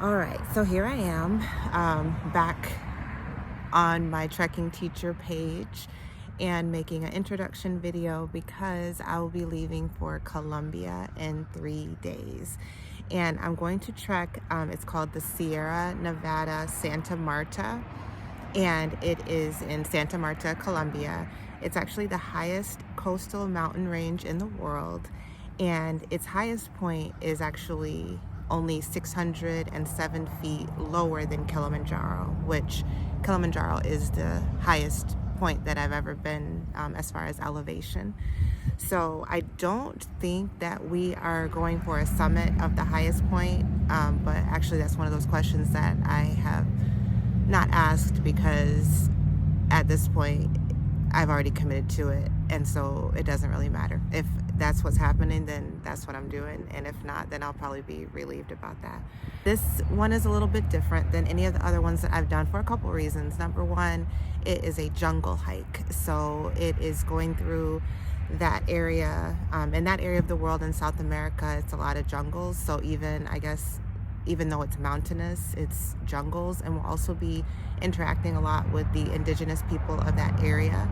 All right, so here I am, back on my trekking teacher page and making an introduction video because I will be leaving for Colombia in 3 days. And I'm going to trek, it's called the Sierra Nevada Santa Marta, and it is in Santa Marta, Colombia. It's actually the highest coastal mountain range in the world, and its highest point is actually only 607 feet lower than Kilimanjaro, which Kilimanjaro is the highest point that I've ever been as far as elevation. So I don't think that we are going for a summit of the highest point, but actually that's one of those questions that I have not asked because at this point I've already committed to it, and so it doesn't really matter. If that's what's happening, then that's what I'm doing, and if not, then I'll probably be relieved about that. This one is a little bit different than any of the other ones that I've done for a couple reasons. Number one, it is a jungle hike, so it is going through that area, in that area of the world in South America. It's a lot of jungles, so even though it's mountainous, it's jungles, and we'll also be interacting a lot with the indigenous people of that area.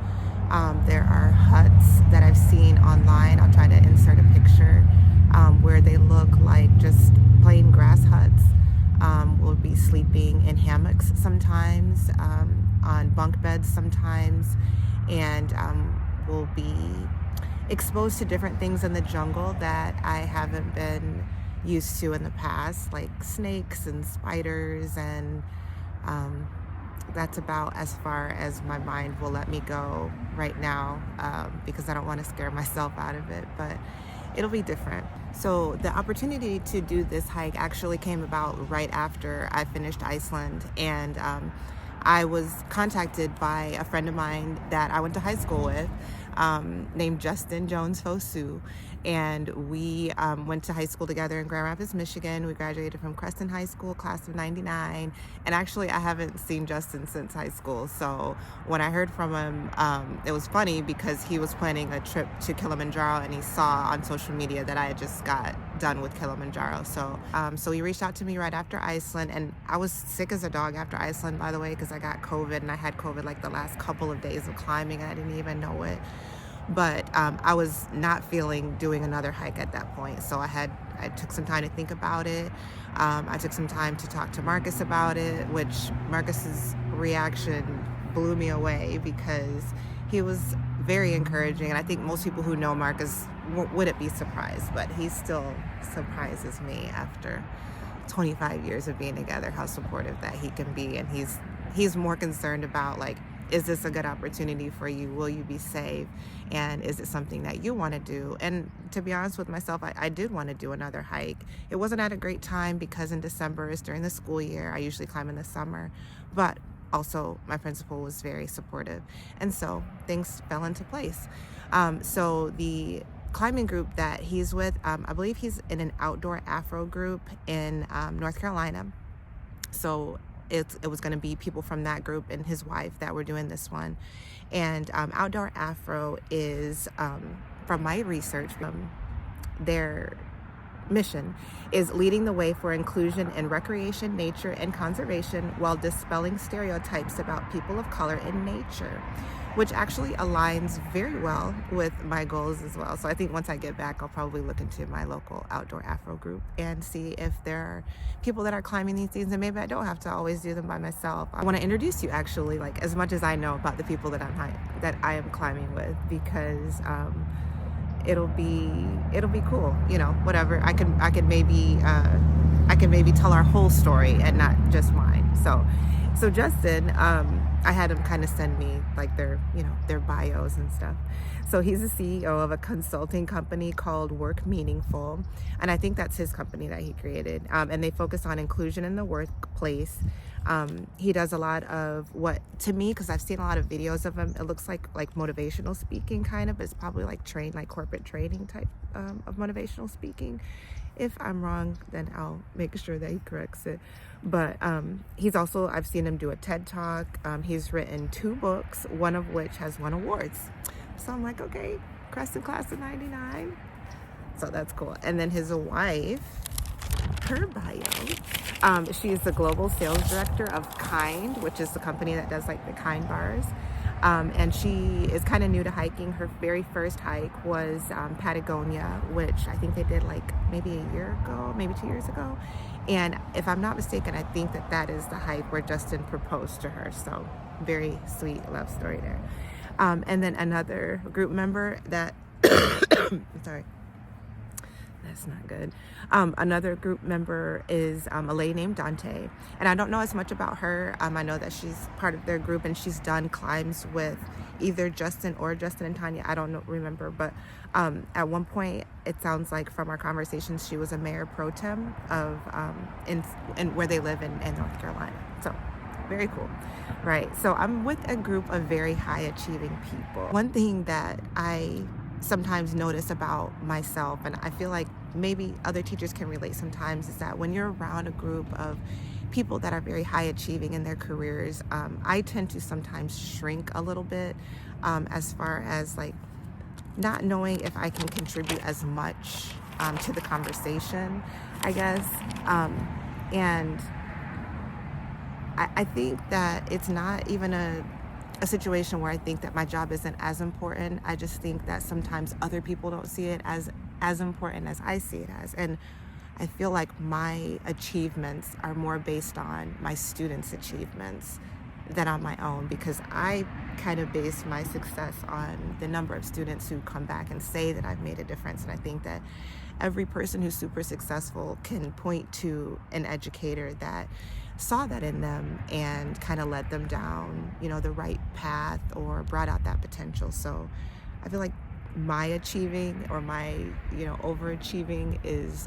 There are huts that I've seen online. I'll try to insert a picture where they look like just plain grass huts. We'll be sleeping in hammocks sometimes, on bunk beds sometimes, and we'll be exposed to different things in the jungle that I haven't been used to in the past, like snakes and spiders, and that's about as far as my mind will let me go right now, because I don't want to scare myself out of it, but it'll be different. So the opportunity to do this hike actually came about right after I finished Iceland, and I was contacted by a friend of mine that I went to high school with, named Justin Jones Fosu, and we went to high school together in Grand Rapids, Michigan. We graduated from Creston High School, class of '99, and actually I haven't seen Justin since high school. So when I heard from him, it was funny because he was planning a trip to Kilimanjaro, and he saw on social media that I had just got done with Kilimanjaro. So he reached out to me right after Iceland, and I was sick as a dog after Iceland, by the way, because I got COVID, and I had COVID like the last couple of days of climbing, and I didn't even know it. But I was not feeling doing another hike at that point. So I took some time to think about it. I took some time to talk to Marcus about it, which Marcus's reaction blew me away because he was very encouraging. And I think most people who know Marcus wouldn't be surprised, but he still surprises me after 25 years of being together, how supportive that he can be. And he's more concerned about, like, is this a good opportunity for you? Will you be safe? And is it something that you want to do? And to be honest with myself, I did want to do another hike. It wasn't at a great time because in December is during the school year. I usually climb in the summer, but also my principal was very supportive. And so things fell into place. So the climbing group that he's with, I believe he's in an outdoor Afro group in North Carolina. So it was going to be people from that group and his wife that were doing this one. And Outdoor Afro is, from my research, their mission is leading the way for inclusion in recreation, nature, and conservation while dispelling stereotypes about people of color in nature, which actually aligns very well with my goals as well. So I think once I get back, I'll probably look into my local Outdoor Afro group and see if there are people that are climbing these things, and maybe I don't have to always do them by myself. I want to introduce you, actually, like, as much as I know about the people that I am climbing with, because it'll be cool, whatever. I can maybe tell our whole story and not just mine. So Justin, I had him kind of send me like their bios and stuff. So he's the CEO of a consulting company called Work Meaningful, and I think that's his company that he created. And they focus on inclusion in the workplace. He does a lot of what, to me, because I've seen a lot of videos of him, it looks like motivational speaking kind of. It's probably like corporate training type of motivational speaking. If I'm wrong, then I'll make sure that he corrects it. But he's also, I've seen him do a TED Talk. He's written 2 books, one of which has won awards. So I'm like, okay, Creston class of '99. So that's cool. And then his wife, her bio She's the global sales director of Kind, which is the company that does like the Kind bars. And she is kind of new to hiking. Her very first hike was Patagonia, which I think they did like maybe a year ago, maybe 2 years ago. And if I'm not mistaken, I think that that is the hike where Justin proposed to her. So very sweet love story there. And then another group member that, sorry, that's not good. Another group member is a lady named Dante. And I don't know as much about her. I know that she's part of their group and she's done climbs with either Justin and Tanya. I don't remember. But at one point, it sounds like from our conversations, she was a mayor pro tem of in where they live in North Carolina. So very cool. Right. So I'm with a group of very high achieving people. One thing that I sometimes notice about myself, and I feel like maybe other teachers can relate sometimes, is that when you're around a group of people that are very high achieving in their careers, I tend to sometimes shrink a little bit as far as like not knowing if I can contribute as much to the conversation, I guess. And I think that it's not even a situation where I think that my job isn't as important. I just think that sometimes other people don't see it as important as I see it as. And I feel like my achievements are more based on my students' achievements than on my own, because I kind of base my success on the number of students who come back and say that I've made a difference. And I think that every person who's super successful can point to an educator that saw that in them and kind of led them down, the right path or brought out that potential. So I feel like my achieving or my, overachieving is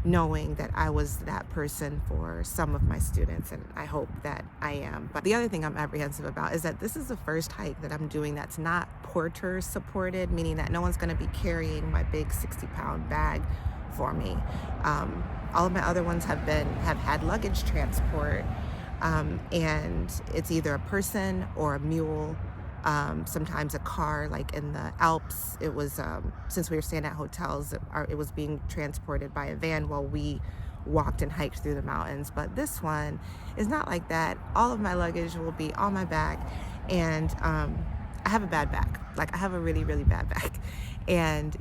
knowing that I was that person for some of my students, and I hope that I am. But the other thing I'm apprehensive about is that this is the first hike that I'm doing that's not porter supported, meaning that no one's going to be carrying my big 60-pound bag for me. All of my other ones have had luggage transport, and it's either a person or a mule, sometimes a car. Like in the Alps, it was, since we were staying at hotels, it was being transported by a van while we walked and hiked through the mountains. But this one is not like that. All of my luggage will be on my back, and I have a bad back. Like, I have a really, really bad back, and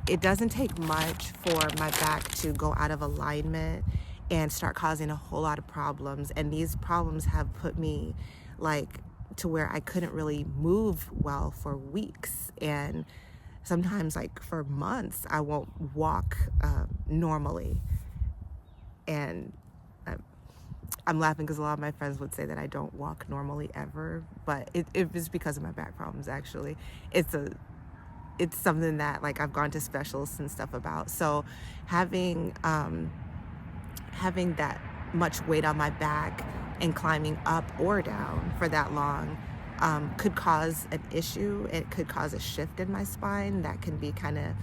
it doesn't take much for my back to go out of alignment and start causing a whole lot of problems. And these problems have put me like to where I couldn't really move well for weeks. And sometimes like for months, I won't walk normally. And I'm laughing because a lot of my friends would say that I don't walk normally ever, but it was because of my back problems. Actually, it's something that like I've gone to specialists and stuff about. So having that much weight on my back and climbing up or down for that long could cause an issue. It could cause a shift in my spine that can be kind of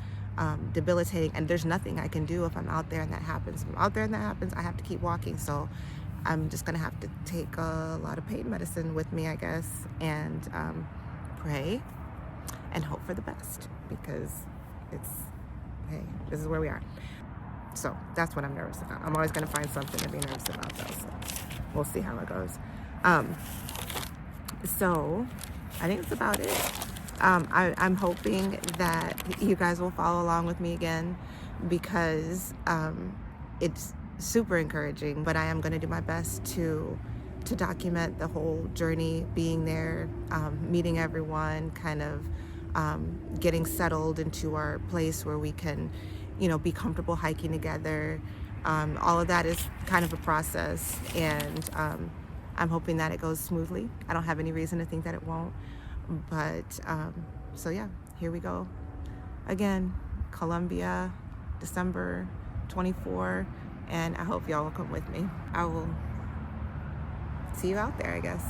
debilitating. And there's nothing I can do if I'm out there and that happens. If I'm out there and that happens, I have to keep walking. So I'm just gonna have to take a lot of pain medicine with me, I guess, and pray and hope for the best, because this is where we are. So that's what I'm nervous about. I'm always going to find something to be nervous about, though. So we'll see how it goes. So I think that's about it. I'm hoping that you guys will follow along with me again, because it's super encouraging. But I am going to do my best to document the whole journey, being there, meeting everyone, kind of getting settled into our place where we can, be comfortable hiking together. All of that is kind of a process, and I'm hoping that it goes smoothly. I don't have any reason to think that it won't. But so yeah, here we go. Again, Columbia, December 24, and I hope y'all will come with me. I will see you out there, I guess.